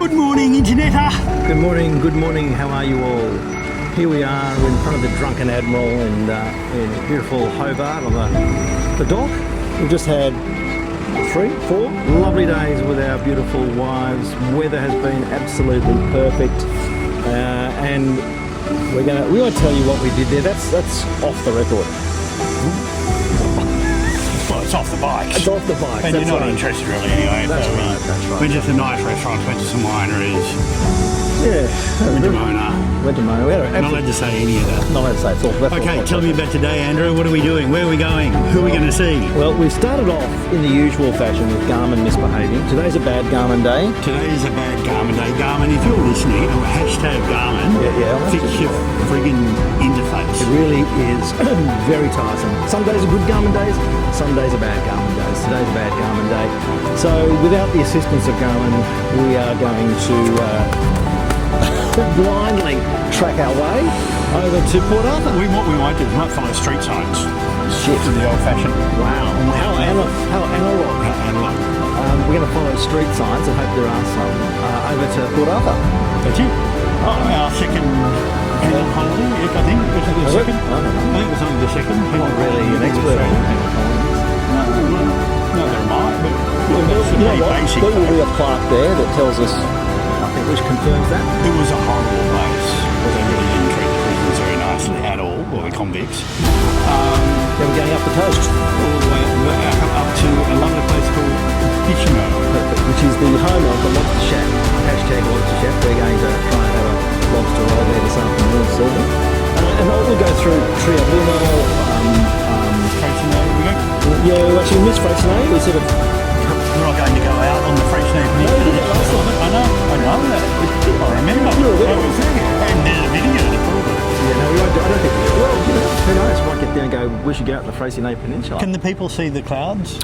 Good morning, Internetter. Good morning, how are you all? Here we are in front of the Drunken Admiral in beautiful Hobart on the dock. We've just had 3, 4 lovely days with our beautiful wives. Weather has been absolutely perfect, and we won't tell you what we did there. That's off the record. Well, it's off the bike. It's off the bike. And you're not interested really anyway. That's right. Went to some nice restaurants, went to some wineries. Yeah. Went to Mona. Not Not allowed to say any of that. Not allowed to say. It's all. Okay, tell me about today, Andrew. What are we doing? Where are we going? Who are we going to see? Well, we started off in the usual fashion with Garmin misbehaving. Today's a bad Garmin day. Today is a bad Garmin day. Garmin, if you're listening, hashtag Garmin, fix your friggin' interface. It really is very tiresome. Some days are good Garmin days, some days are bad Garmin days. Today's a bad Garmin day. So without the assistance of Garmin, we are going to blindly track our way over to Port Arthur. What we might do is we might follow street signs. Shit. To the old-fashioned. Wow. How analog. We're going to follow street signs and hope there are some over to Port Arthur. That's it. Our second penal holiday, I think. Was it the second? I don't know. I think it was only the second. I'm not really an expert on penal holidays. No, there might, but that's You know pretty what? basic. There will be a plaque there that tells us, I think, which confirms that. It was a horrible place. They really didn't treat the prisoners very nicely at all, or the convicts. Then we're going up the coast, All the way up to a lovely place called Bicheno. which is the home of the Lobster Shack. Hashtag Lobster Shack. We're going to try and have a lobster roll there this afternoon, Silver. And we'll go through Triabuno, Freixenet, we go. yeah, actually we missed Freixenet. We sort of, We're not going to go out on the Freixenet No, we did that last time. I know that. I remember. You were there. I was there. And there's a video to prove it. yeah, no, we won't. I don't think. Well, who knows? Might get there and go. We should go out the Freixenet Peninsula. Can the people see the clouds?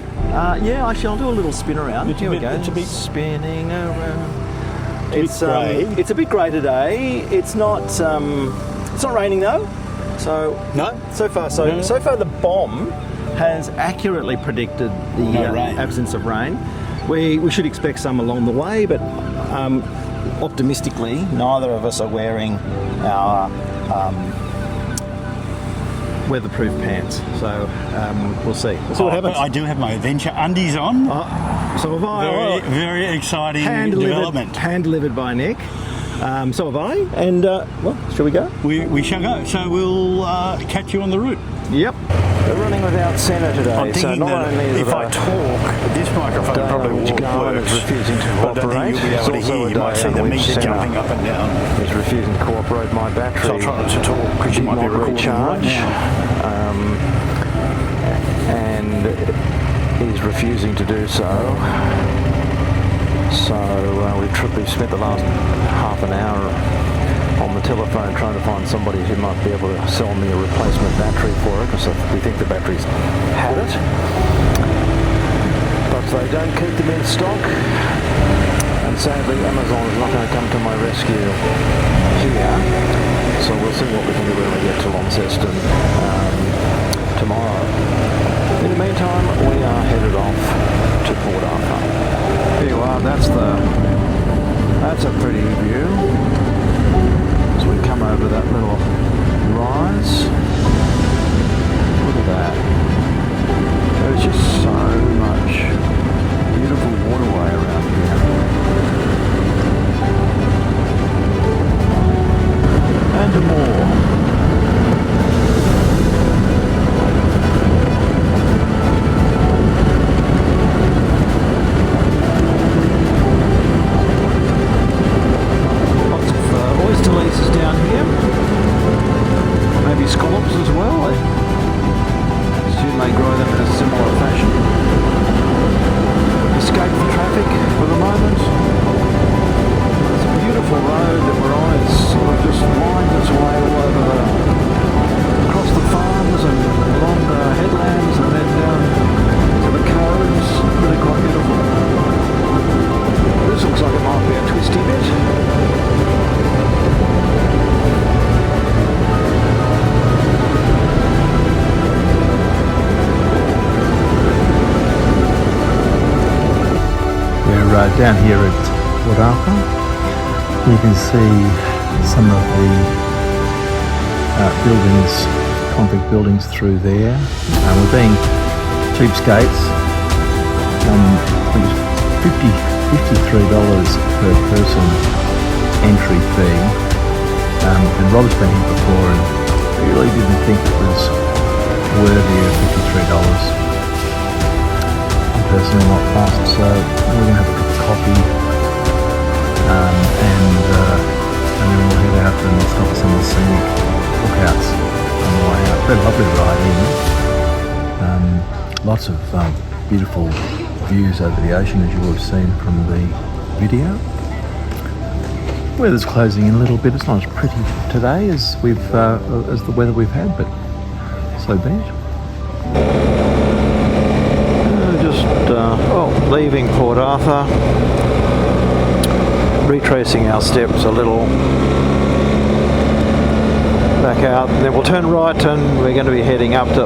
Yeah, actually, I'll do a little spin around. It's a Here we bit- go. it's a bit- spinning around. It's a bit grey. It's a bit grey today. It's not. It's not raining though. So No. So far, the bomb has accurately predicted the No rain. absence of rain. We should expect some along the way, but optimistically, neither of us are wearing our weatherproof pants. So we'll see. We'll see what happens. I do have my adventure undies on. So have I. Very, very exciting development. Hand delivered by Nick. So have I. And well, shall we go? We shall go. So we'll catch you on the route. Yep. We're running without centre today. I'm thinking that if I talk, this microphone probably won't work. Is refusing to I don't cooperate. think you'll be able to hear. You might see the meter jumping up and down. He's refusing to cooperate. My battery. So I'll try not to talk because you might be recording right now. And he's refusing to do so. So we've spent the last half an hour on the telephone trying to find somebody who might be able to sell me a replacement battery for it, because we think the battery's had it. But they don't keep them in stock. And sadly, Amazon is not going to come to my rescue here. So we'll see what we can do when we get to Launceston tomorrow. In the meantime, we are headed off to Port Arthur. Here you are. That's a pretty view. As we come over that little rise. Look at that. There's just so much beautiful waterway around here. And more. Oyster leases down here, maybe scallops as well. I assume they grow them in a similar fashion. Escape from traffic for the moment. It's a beautiful road that we're on. It just winds its way all over across the farms and along the headlands and then down to the coves. Really quite beautiful. This looks like it might be a twisty bit. We're down here at Port Arthur. You can see some of the buildings, convict buildings through there. We're being cheapskates. It was $53 per person entry fee. And Rob's been here before and really didn't think it was worthy of $53. I'm personally not fussed, so we're going to have a cup of coffee and then we'll head out and stop at some of the scenic lookouts on the way out. Very lovely ride in. Lots of beautiful views over the ocean, as you will have seen from the video. Weather's closing in a little bit. It's not as pretty today as the weather we've had, but so be it. Leaving Port Arthur, retracing our steps a little back out, and then we'll turn right, and we're going to be heading up the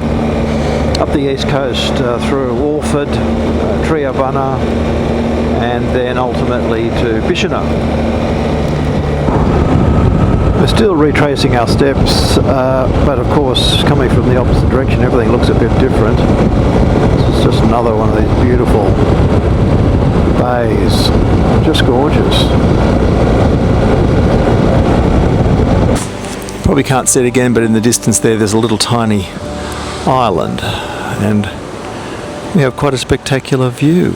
east coast through Orford, Triabunna, and then ultimately to Bicheno. We're still retracing our steps, but of course, coming from the opposite direction, everything looks a bit different. This is just another one of these beautiful bays, just gorgeous. Probably can't see it again, but in the distance there's a little tiny island, and we have quite a spectacular view.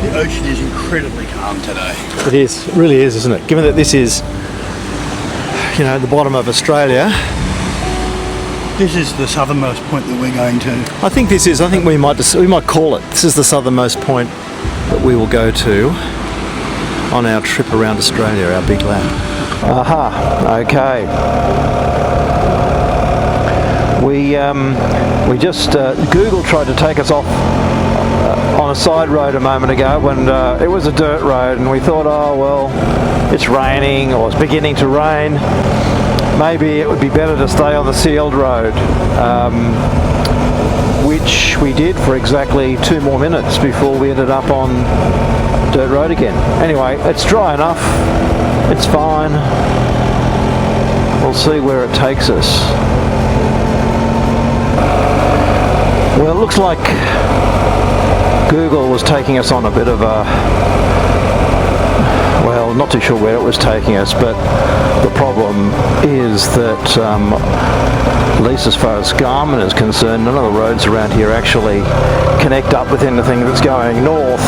The ocean is incredibly calm today. It is, it really is, isn't it? Given that this is, the bottom of Australia. This is the southernmost point that we're going to. I think we might call it. This is the southernmost point that we will go to on our trip around Australia, our big lap. Aha, okay. We just, Google tried to take us off on a side road a moment ago when it was a dirt road, and we thought, oh well, it's raining or it's beginning to rain. Maybe it would be better to stay on the sealed road, which we did for exactly 2 more minutes before we ended up on dirt road again. Anyway, it's dry enough, it's fine. We'll see where it takes us. Well, it looks like Google was taking us on a bit of a, well, not too sure where it was taking us, but the problem is that, at least as far as Garmin is concerned, none of the roads around here actually connect up with anything that's going north.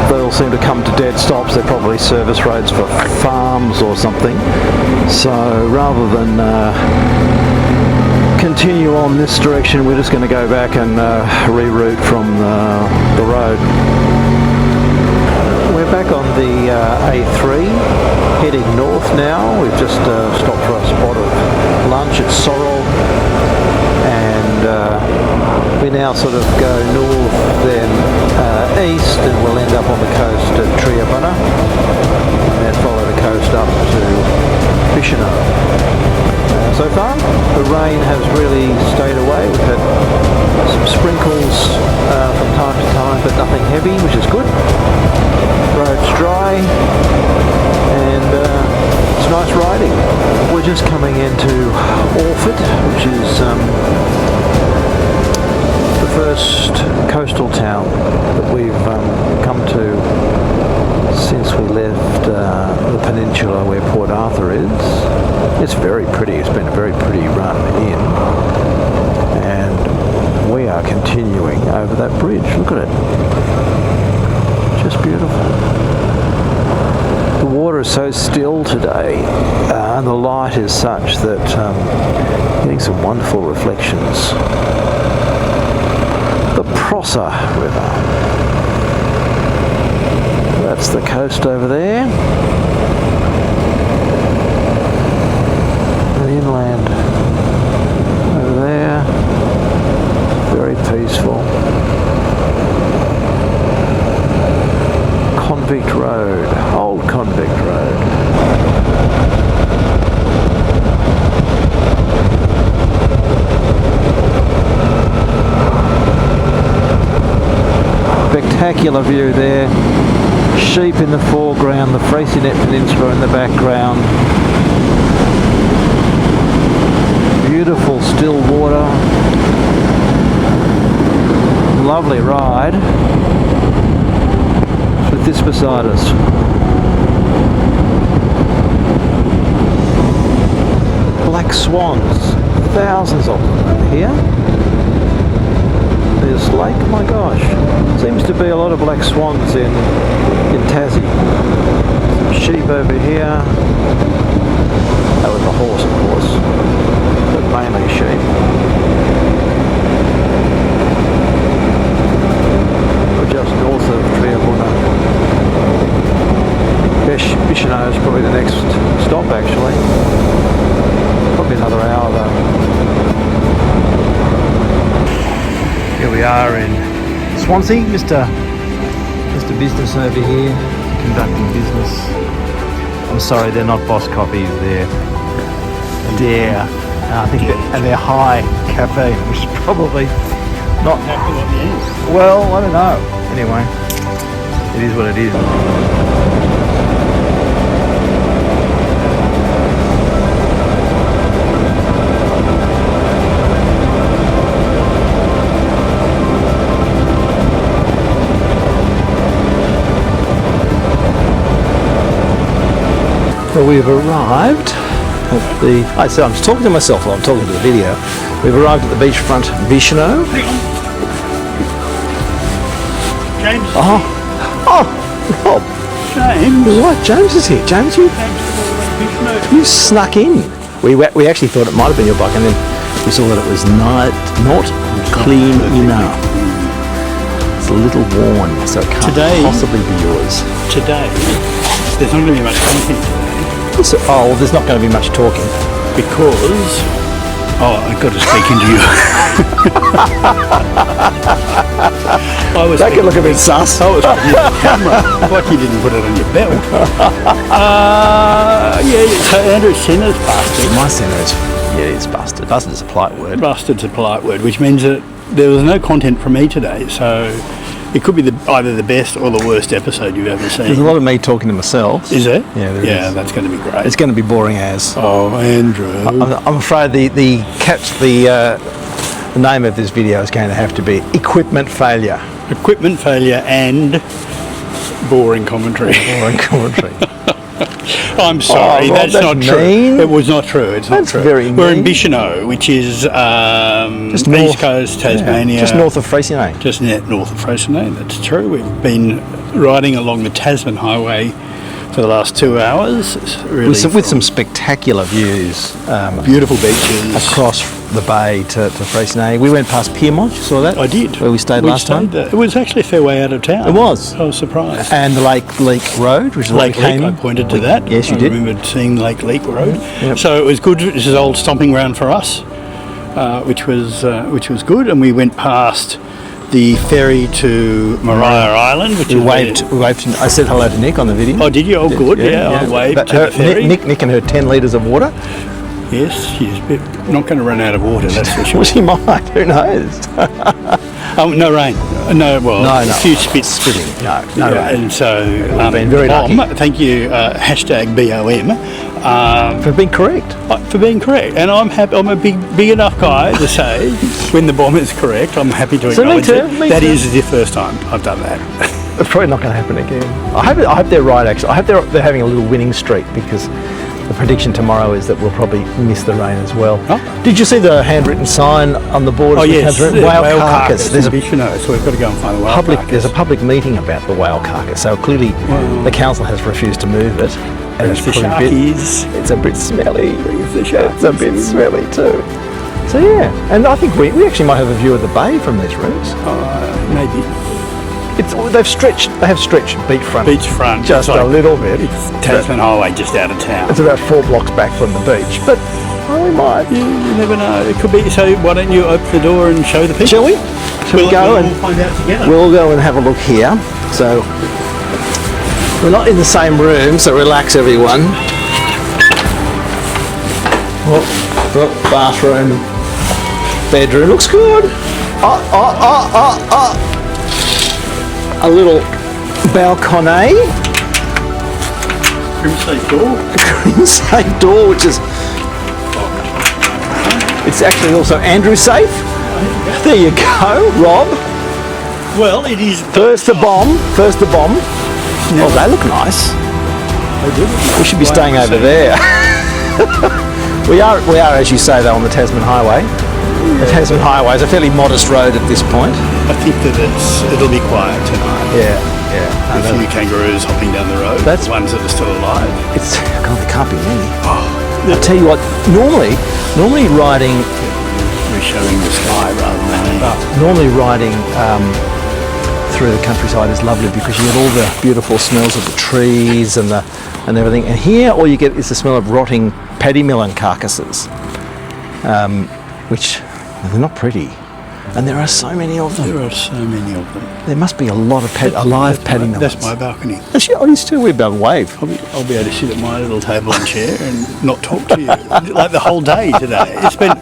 They all seem to come to dead stops. They're probably service roads for farms or something. So rather than continue on this direction, we're just going to go back and reroute from the road. We're back on the A3, heading north now. We've just stopped for a spot of lunch at Sorrel, and we now sort of go north, then east, and we'll end up on the coast at Triabunna, and then follow the coast up to Bicheno. So far, the rain has really stayed away. We've had some sprinkles from time to time, but nothing heavy, which is good. Road's dry, and it's nice riding. We're just coming into Orford, which is the first coastal town that we've come to since we left the peninsula where Port Arthur is. It's very pretty. It's been a very pretty run in, and we are continuing over that bridge. Look at it. Just beautiful. The water is so still today, and the light is such that getting some wonderful reflections. The Prosser River. That's the coast over there. The inland over there. Very peaceful. Convict Road, Old Convict Road. spectacular view there. Sheep in the foreground, the Freycinet Peninsula in the background. Beautiful still water. Lovely ride with this beside us. Black swans, thousands of them over here. This lake, my gosh, seems to be a lot of black swans in Tassie. Some sheep over here. That was a horse, of course, but mainly sheep. We're just north of Triabunna. Bicheno is probably the next stop, actually. Probably another hour though. Here we are in Swansea, Mr. Business over here, conducting business. I'm sorry, they're not Boss coffees, they're I think and they're High Cafe, which is probably not. Well, I don't know. Anyway, it is what it is. Well, we've arrived at the... I'm just talking to myself while I'm talking to the video. We've arrived at the beachfront Bicheno. James. Oh, James. What? James is here. James, you snuck in. We actually thought it might have been your bike, and then we saw that it was not clean enough. It's a little worn, so it can't possibly be yours. Today, there's not going to be much content today. Well, there's not going to be much talking. Because... I've got to speak into you. That could look a bit sus. I was speaking to the camera, like you didn't put it on your belt. So Andrew's centre's busted. My centre is... Yeah, it's busted. Busted is a polite word. Busted's a polite word, which means that there was no content from me today, so... It could be either the best or the worst episode you've ever seen. There's a lot of me talking to myself. Is there? Yeah, there is. Yeah, that's going to be great. It's going to be boring as. Oh, Andrew. I'm afraid the name of this video is going to have to be Equipment Failure. Equipment failure and boring commentary. Boring commentary. I'm sorry, that's not true. Mean. It was not true. It's not true. Very We're mean. in Bicheno, which is just East Coast Tasmania. Yeah, just north of Freycinet. Just north of Freycinet, that's true. We've been riding along the Tasman Highway for the last 2 hours. Really with some spectacular views. Beautiful beaches. Across the bay to Freycinet. We went past Piermont, you saw that? I did. Where we stayed last time. It was actually a fair way out of town. It was. I was surprised. And the Lake Leak Road, which is Lake Leak, I pointed to that. Yes, you did. I remembered seeing Lake Leak Road. Yep. So it was good. This is old stomping ground for us, which was good. And we went past the ferry to Maria Island, which we waved. I said hello to Nick on the video. Oh, did you? Oh, good. Yeah, I waved to the ferry. Nick and her 10 litres of water. Yes, she's not going to run out of water, that's for sure. Well, she might. Who knows? No rain. No, well, no. A few spitting. No rain. And so, been very lucky. Thank you, hashtag BOM. For being correct. For being correct. And I'm happy. I'm a big enough guy to say when the bomb is correct, I'm happy to acknowledge it. That is the first time I've done that. It's probably not going to happen again. I hope they're right, actually. I hope they're having a little winning streak, because the prediction tomorrow is that we'll probably miss the rain as well. Oh. Did you see the handwritten sign on the board? Oh, yes. Whale carcass. There's a Bicheno, so we've got to go and find the whale carcass. There's a public meeting about the whale carcass, so clearly the council has refused to move it. And it's a bit smelly. It's a bit smelly too. So yeah, and I think we actually might have a view of the bay from these rooms. Maybe. They have stretched beachfront. Beachfront. Just a little bit. It's Tasman Highway just out of town. It's about 4 blocks back from the beach, but we might. You never know. It could be. So why don't you open the door and show the people? Shall we? Shall we go and find out together? We'll go and have a look here. So we're not in the same room, so relax, everyone. Bathroom, bedroom looks good. a little balcony, Crim safe door. crim safe door, which is, it's actually also Andrew safe. There you go, Rob. Well, it is. First the bomb. Yeah. Oh, they look nice. We should be staying over there. we are, as you say, though, on the Tasman Highway. The Tasman Highway is a fairly modest road at this point. I think that it'll be quiet tonight. Yeah. A few kangaroos hopping down the road. That's- the ones that are still alive. God, there can't be many. Oh, I tell you what, normally riding we're showing the sky rather than through the countryside is lovely because you get all the beautiful smells of the trees and everything. And here, all you get is the smell of rotting paddy melon carcasses, which they're not pretty. And there are so many of them. There are so many of them. There must be a lot of alive paddy melons. That's my balcony. Actually, oh, you still we're about to wave. I'll be able to sit at my little table and chair and not talk to you like the whole day today. It's been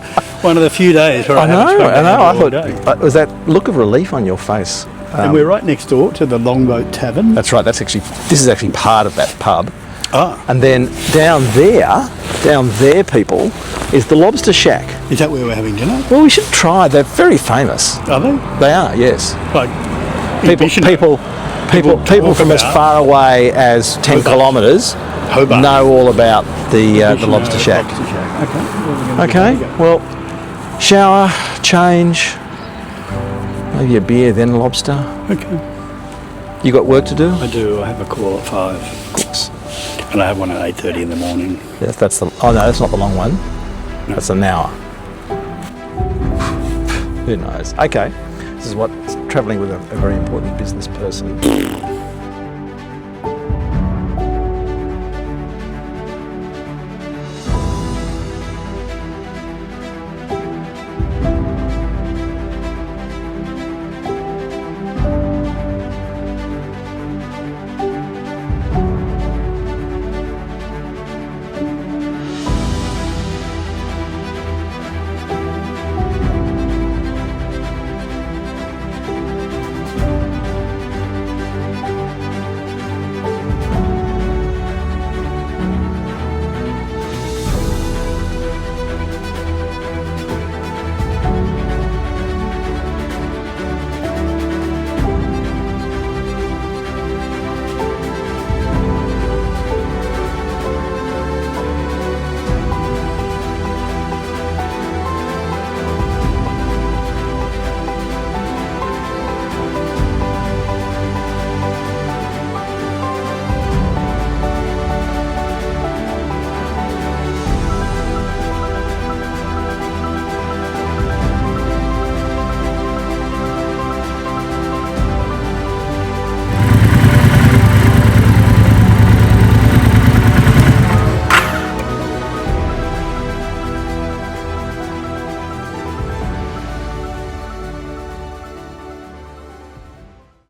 one of the few days where I haven't spoken to you all day. Was that look of relief on your face? And we're right next door to the Longboat Tavern. That's right. This is actually part of that pub. Ah, And then down there, people, is the Lobster Shack. is that where we're having dinner? Well, we should try. They're very famous. Are they? They are, yes. Like in Bicheno? People talk from as about far away as 10 Hobart. kilometres Hobart. know all about the Bicheno Lobster Shack. Lobster Shack. Okay. Well, we're gonna Okay, give it a go. well, shower, change, maybe a beer, then lobster. Okay. You got work to do? I do. I have a call at 5. Of course. And I have one at 8:30 in the morning. Yes, oh no, that's not the long one. That's an hour. Who knows? Okay. This is what travelling with a very important business person